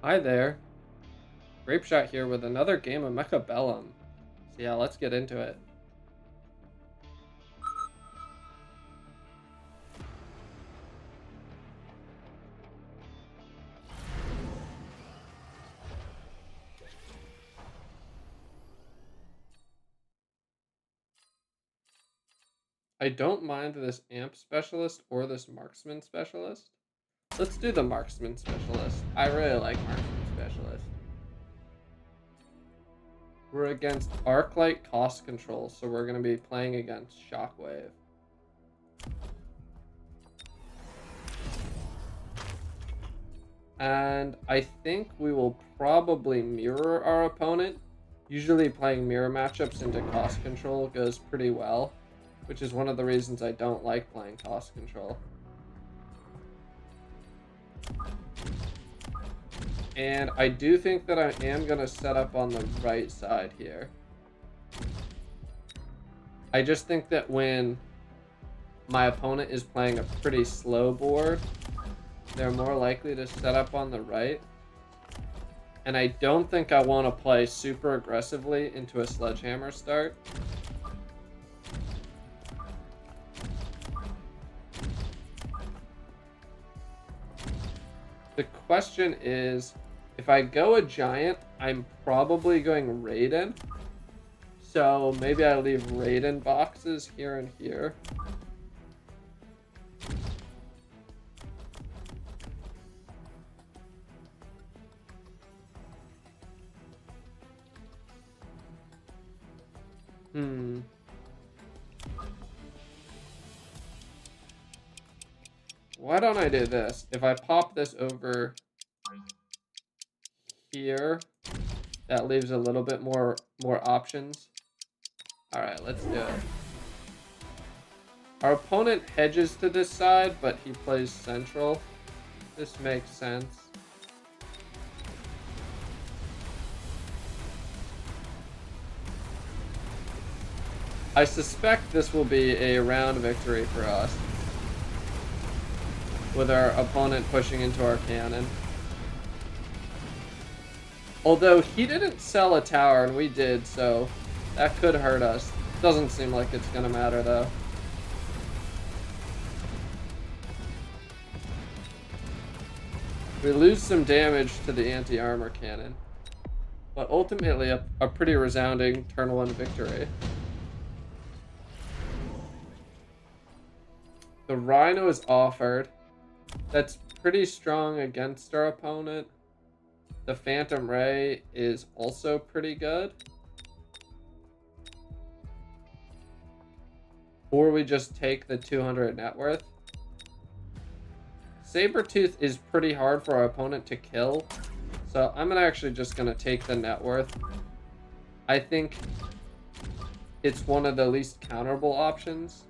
Hi there, Grape Shot here with another game of Mechabellum. So yeah, let's get into it. I don't mind this Amp Specialist or this Marksman Specialist. Let's do the Marksman Specialist. I really like Marksman Specialist. We're against Arclight Cost Control, so we're going to be playing against Shockwave. And I think we will probably mirror our opponent. Usually playing mirror matchups into cost control goes pretty well, which is one of the reasons I don't like playing cost control. And I do think that I am going to set up on the right side here. I just think that when my opponent is playing a pretty slow board, they're more likely to set up on the right. And I don't think I want to play super aggressively into a Sledgehammer start. The question is, if I go a Giant, I'm probably going Raiden. So maybe I leave Raiden boxes here and here. Why don't I do this? If I pop this over here, that leaves a little bit more options. All right, let's do it. Our opponent hedges to this side, but he plays central. This makes sense. I suspect this will be a round victory for us, with our opponent pushing into our cannon. Although he didn't sell a tower and we did, so that could hurt us. Doesn't seem like it's gonna matter though. We lose some damage to the anti-armor cannon, but ultimately a pretty resounding turn 1 victory. The Rhino is offered. That's pretty strong against our opponent. The Phantom Ray is also pretty good. Or we just take the 200 net worth. Sabretooth is pretty hard for our opponent to kill, so I'm actually just going to take the net worth. I think it's one of the least counterable options.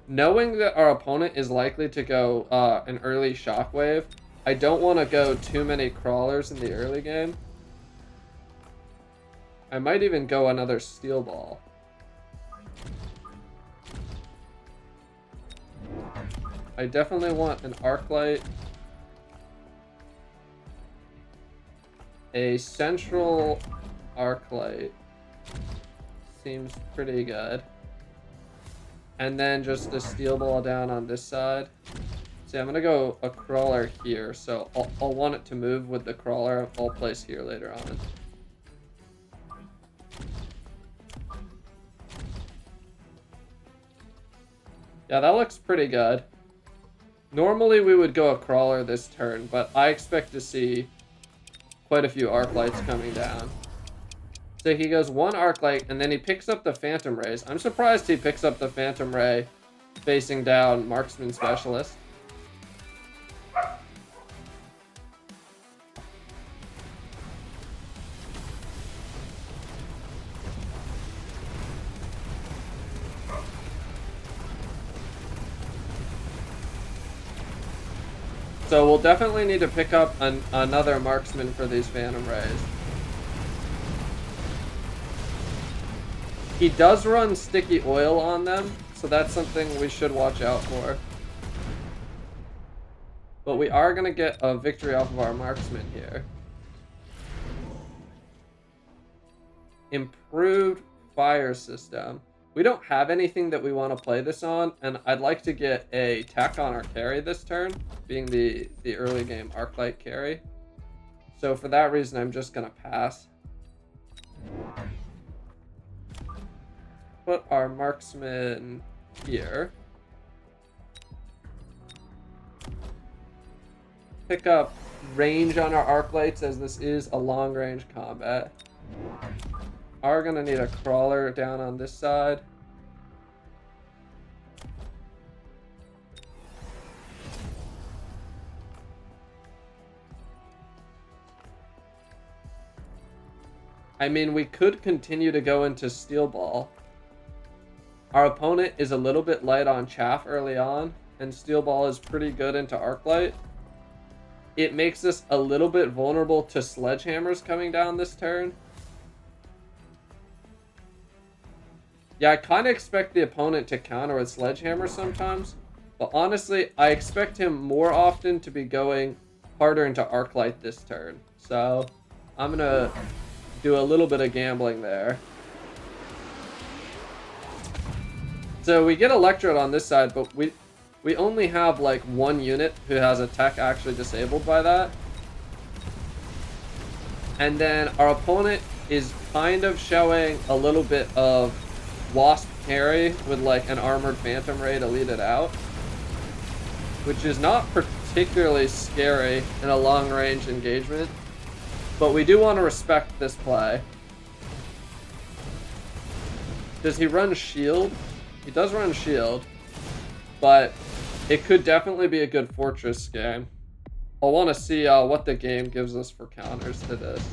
Knowing that our opponent is likely to go an early Shockwave, I don't want to go too many crawlers in the early game. I might even go another Steel Ball. I definitely want an Arclight. A central Arclight seems pretty good. And then just a Steel Ball down on this side. See, I'm going to go a crawler here, so I'll want it to move with the crawler I'll place here later on. Yeah, that looks pretty good. Normally we would go a crawler this turn, but I expect to see quite a few Arclights coming down. So he goes one Arclight, and then he picks up the Phantom Rays. I'm surprised he picks up the Phantom Ray facing down Marksman Specialist. So we'll definitely need to pick up another Marksman for these Phantom Rays. He does run sticky oil on them, so that's something we should watch out for. But we are going to get a victory off of our marksman here. Improved fire system. We don't have anything that we want to play this on, and I'd like to get a tech on our carry this turn, being the early game Arclight carry. So for that reason, I'm just going to pass. Put our marksman here. Pick up range on our Arclights, as this is a long range combat. Are gonna need a crawler down on this side. I mean, we could continue to go into Steel Ball. Our opponent is a little bit light on Chaff early on, and Steel Ball is pretty good into Arclight. It makes us a little bit vulnerable to Sledgehammers coming down this turn. Yeah, I kind of expect the opponent to counter with Sledgehammer sometimes, but honestly, I expect him more often to be going harder into Arclight this turn. So, I'm going to do a little bit of gambling there. So, we get Electrode on this side, but we only have like one unit who has a tech actually disabled by that. And then our opponent is kind of showing a little bit of Wasp carry with like an Armored Phantom Ray to lead it out, which is not particularly scary in a long range engagement, but we do want to respect this play. Does he run shield? He does run shield, but it could definitely be a good Fortress game. I'll want to see what the game gives us for counters to this.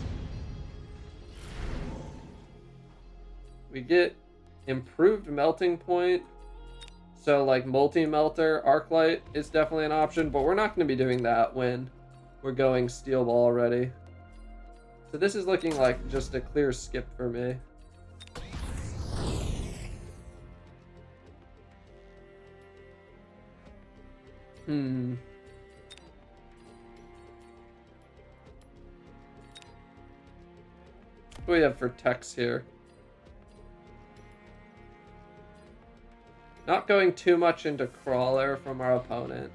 We get improved melting point, so like multi-melter Arclight is definitely an option, but we're not going to be doing that when we're going Steel Ball already. So this is looking like just a clear skip for me. What do we have for techs here? Not going too much into Crawler from our opponent.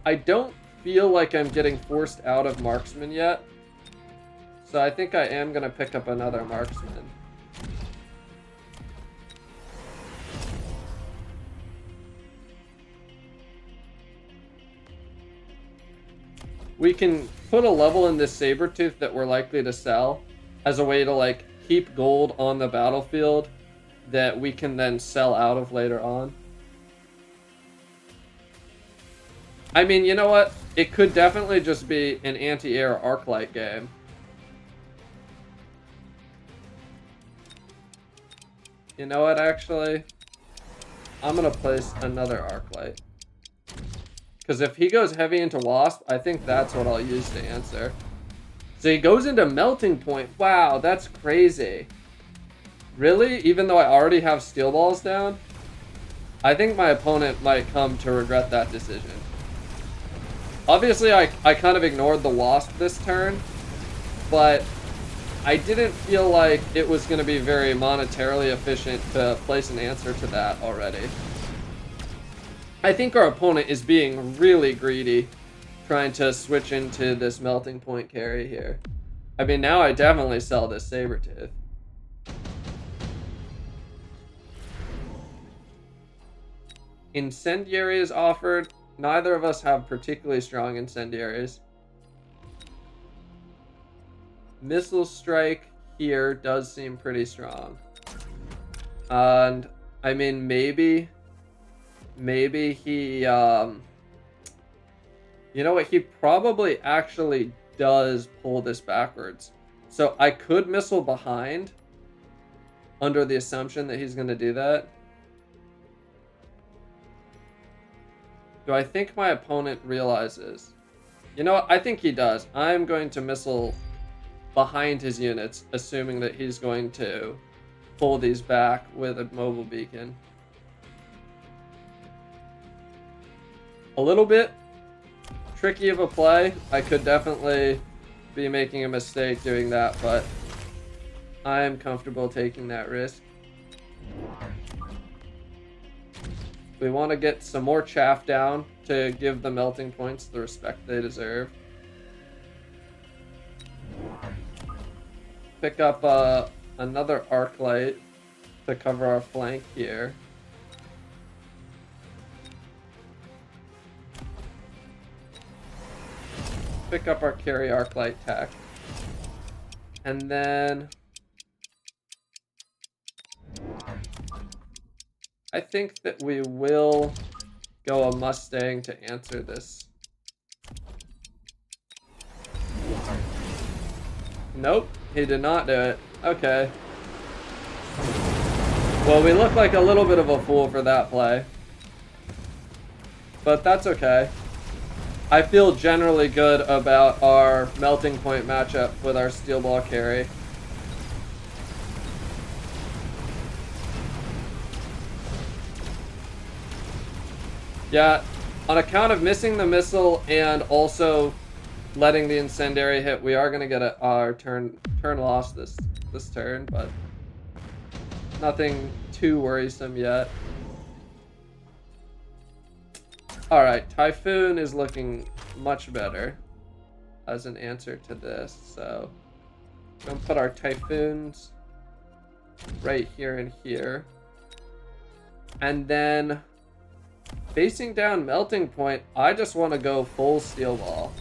I don't feel like I'm getting forced out of Marksman yet, so I think I am going to pick up another Marksman. We can put a level in this Sabertooth that we're likely to sell as a way to like keep gold on the battlefield that we can then sell out of later on. I mean, you know what? It could definitely just be an anti-air Arclight game. You know what, actually? I'm going to place another Arclight. Because if he goes heavy into Wasp, I think that's what I'll use to answer. So he goes into Melting Point. Wow, that's crazy. Really? Even though I already have Steel Balls down? I think my opponent might come to regret that decision. Obviously, I kind of ignored the Wasp this turn, but I didn't feel like it was going to be very monetarily efficient to place an answer to that already. I think our opponent is being really greedy, trying to switch into this Melting Point carry here. I mean, now I definitely sell this Sabertooth. Incendiary is offered. Neither of us have particularly strong incendiaries. Missile Strike here does seem pretty strong. And, I mean, maybe he, you know what, he probably actually does pull this backwards. So I could missile behind under the assumption that he's going to do that. Do I think my opponent realizes? You know what, I think he does. I'm going to missile behind his units, assuming that he's going to pull these back with a mobile beacon. A little bit tricky of a play. I could definitely be making a mistake doing that, but I am comfortable taking that risk. We want to get some more chaff down to give the melting points the respect they deserve. Pick up another arc light to cover our flank here. Pick up our carry arc light tech. And then I think that we will go a Mustang to answer this. Nope, he did not do it. Okay. Well, we look like a little bit of a fool for that play. But that's okay. I feel generally good about our melting point matchup with our steel ball carry. Yeah, on account of missing the missile and also letting the incendiary hit, we are going to get our turn loss this turn, but nothing too worrisome yet. Alright, Typhoon is looking much better as an answer to this, so I'm going to put our Typhoons right here and here. And then facing down Melting Point, I just want to go full Steel Ball.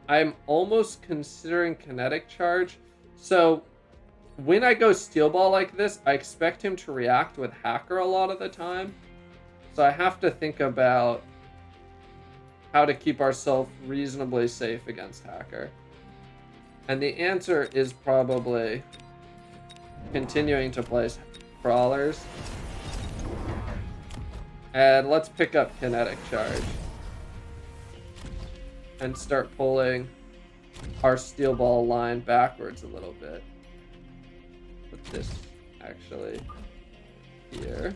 I'm almost considering Kinetic Charge. So when I go Steel Ball like this, I expect him to react with Hacker a lot of the time. So I have to think about how to keep ourselves reasonably safe against Hacker. And the answer is probably continuing to place Crawlers. And let's pick up Kinetic Charge. And start pulling our Steel Ball line backwards a little bit. Put this actually here.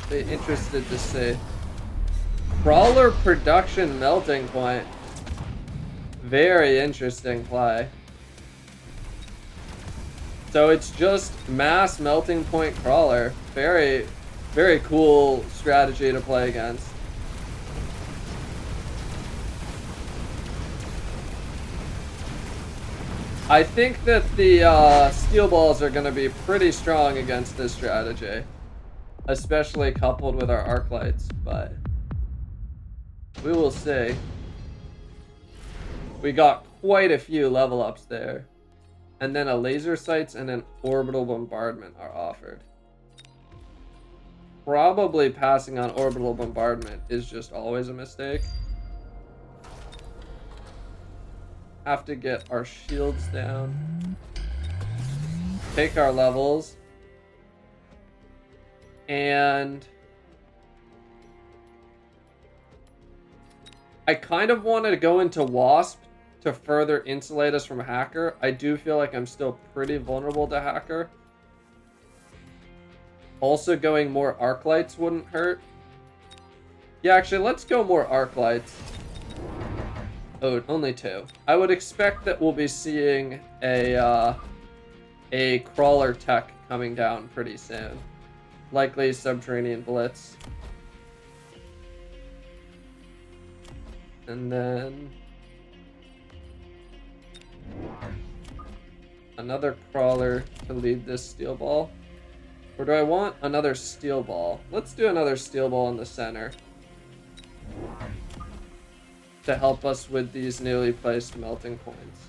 Be interested to see. Crawler production Melting Point. Very interesting play. So it's just mass Melting Point Crawler. Very, very cool strategy to play against. I think that the Steel Balls are going to be pretty strong against this strategy. Especially coupled with our Arc Lights, but we will see. We got quite a few level ups there. And then a Laser Sights and an Orbital Bombardment are offered. Probably passing on Orbital Bombardment is just always a mistake. Have to get our shields down. Take our levels. And I kind of want to go into Wasp to further insulate us from Hacker. I do feel like I'm still pretty vulnerable to Hacker. Also going more Arc Lights wouldn't hurt. Yeah, actually, let's go more Arc Lights. Oh, only 2. I would expect that we'll be seeing a Crawler tech coming down pretty soon. Likely Subterranean Blitz. And then another Crawler to lead this Steel Ball. Or do I want another Steel Ball? Let's do another Steel Ball in the center. To help us with these newly placed melting points.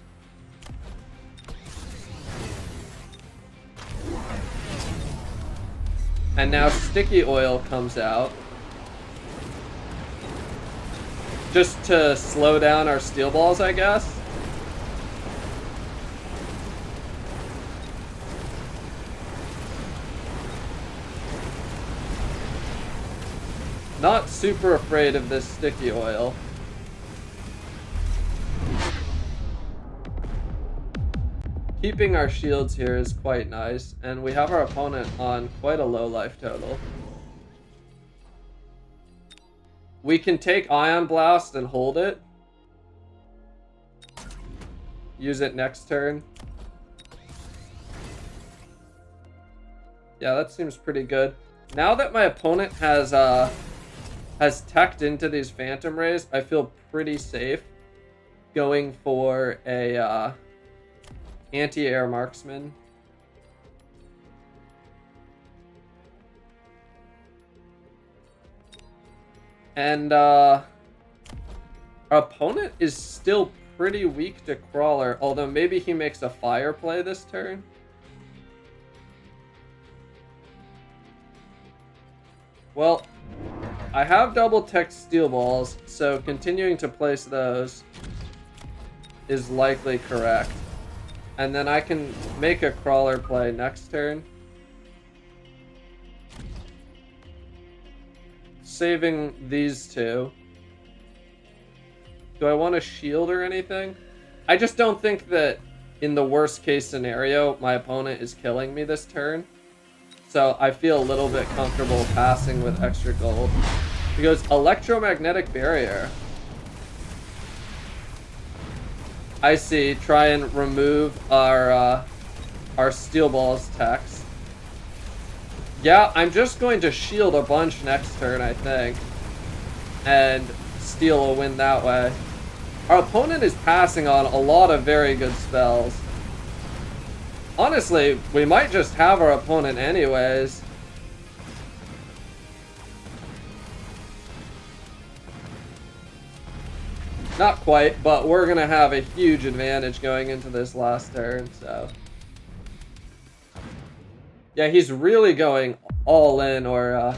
And now Sticky Oil comes out. Just to slow down our Steel Balls, I guess. Not super afraid of this sticky oil. Keeping our shields here is quite nice, and we have our opponent on quite a low life total. We can take Ion Blast and hold it. Use it next turn. Yeah, that seems pretty good. Now that my opponent has teched into these Phantom Rays, I feel pretty safe going for a anti-air marksman. And our opponent is still pretty weak to Crawler, although maybe he makes a fire play this turn. Well, I have double tech steel balls, so continuing to place those is likely correct. And then I can make a Crawler play next turn. Saving these two. Do I want to shield or anything? I just don't think that in the worst case scenario, my opponent is killing me this turn. So I feel a little bit comfortable passing with extra gold. He goes electromagnetic barrier. I see. Try and remove our steel balls text. Yeah, I'm just going to shield a bunch next turn, I think, and steal a win that way. Our opponent is passing on a lot of very good spells. Honestly, we might just have our opponent anyways. Not quite, but we're going to have a huge advantage going into this last turn, so. Yeah, he's really going all in or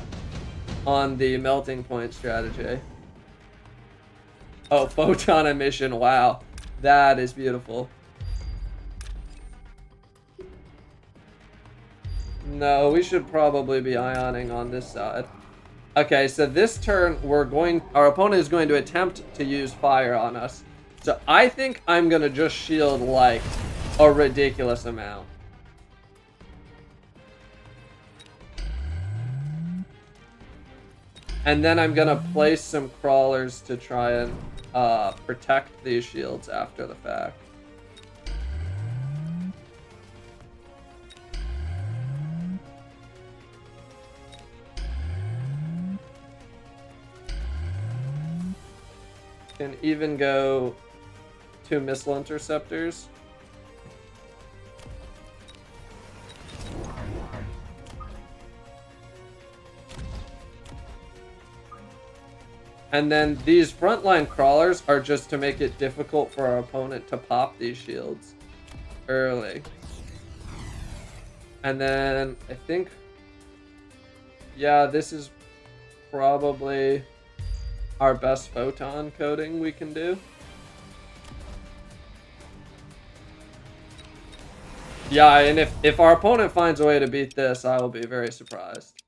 on the melting point strategy. Oh, photon emission, wow. That is beautiful. No, we should probably be ioning on this side. Okay, so this turn our opponent is going to attempt to use fire on us. So I think I'm gonna just shield like a ridiculous amount. And then I'm gonna place some crawlers to try and protect these shields after the fact. Can even go 2 missile interceptors. And then these frontline crawlers are just to make it difficult for our opponent to pop these shields early. And then I think, yeah, this is probably our best photon coating we can do. Yeah, and if our opponent finds a way to beat this, I will be very surprised.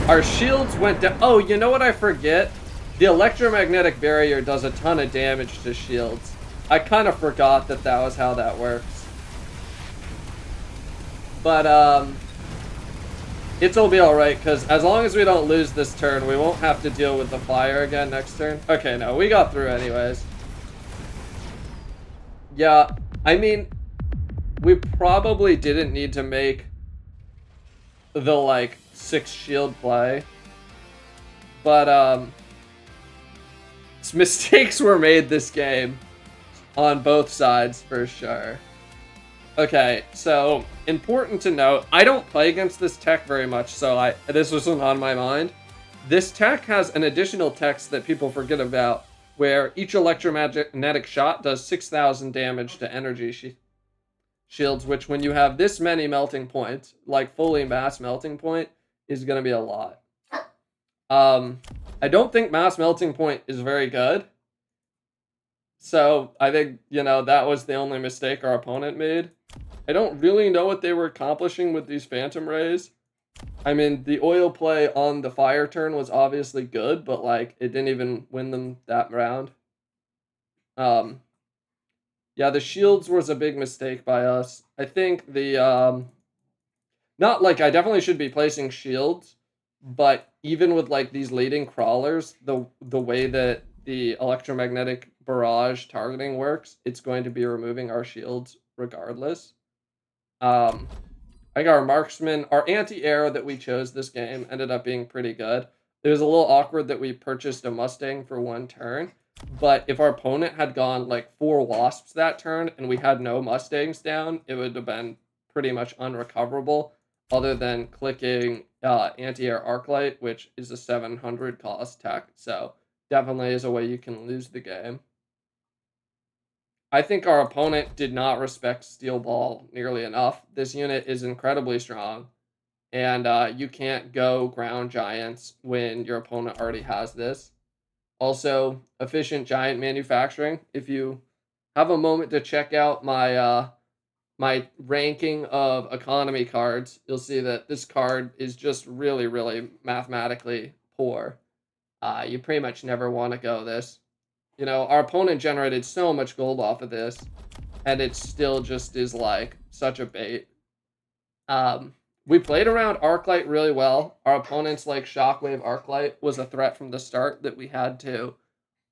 Our shields went down. Oh, you know what I forget? The electromagnetic barrier does a ton of damage to shields. I kind of forgot that that was how that works. But, it'll be alright, because as long as we don't lose this turn, we won't have to deal with the fire again next turn. Okay, no, we got through anyways. Yeah, I mean, we probably didn't need to make the, like, 6 shield play. But, mistakes were made this game on both sides for sure. Okay, so important to note, I don't play against this tech very much, so this wasn't on my mind. This tech has an additional text that people forget about, where each electromagnetic shot does 6,000 damage to energy shields, which when you have this many melting points, like fully mass melting point, is going to be a lot. I don't think mass melting point is very good. So I think, you know, that was the only mistake our opponent made. I don't really know what they were accomplishing with these Phantom Rays. I mean, the oil play on the fire turn was obviously good, but like it didn't even win them that round. Yeah, the shields was a big mistake by us. I think the not like I definitely should be placing shields, but even with like these leading crawlers, the way that the electromagnetic barrage targeting works, it's going to be removing our shields regardless. I think our marksman, our anti-air that we chose this game ended up being pretty good. It was a little awkward that we purchased a Mustang for one turn, but if our opponent had gone like 4 Wasps that turn and we had no Mustangs down, it would have been pretty much unrecoverable other than clicking anti-air Arclight, which is a 700 cost tech. So definitely is a way you can lose the game. I think our opponent did not respect Steel Ball nearly enough. This unit is incredibly strong, and you can't go ground giants when your opponent already has this. Also, efficient giant manufacturing. If you have a moment to check out my ranking of economy cards, you'll see that this card is just really, really mathematically poor. You pretty much never want to go this. You know, our opponent generated so much gold off of this, and it still just is like such a bait. We played around Arclight really well. Our opponent's like Shockwave Arclight was a threat from the start that we had to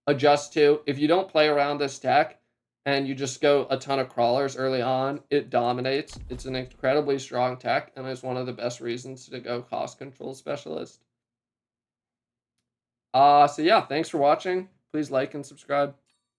adjust to. If you don't play around this deck and you just go a ton of crawlers early on, it dominates. It's an incredibly strong tech and is one of the best reasons to go cost control specialist. So yeah, thanks for watching. Please like and subscribe.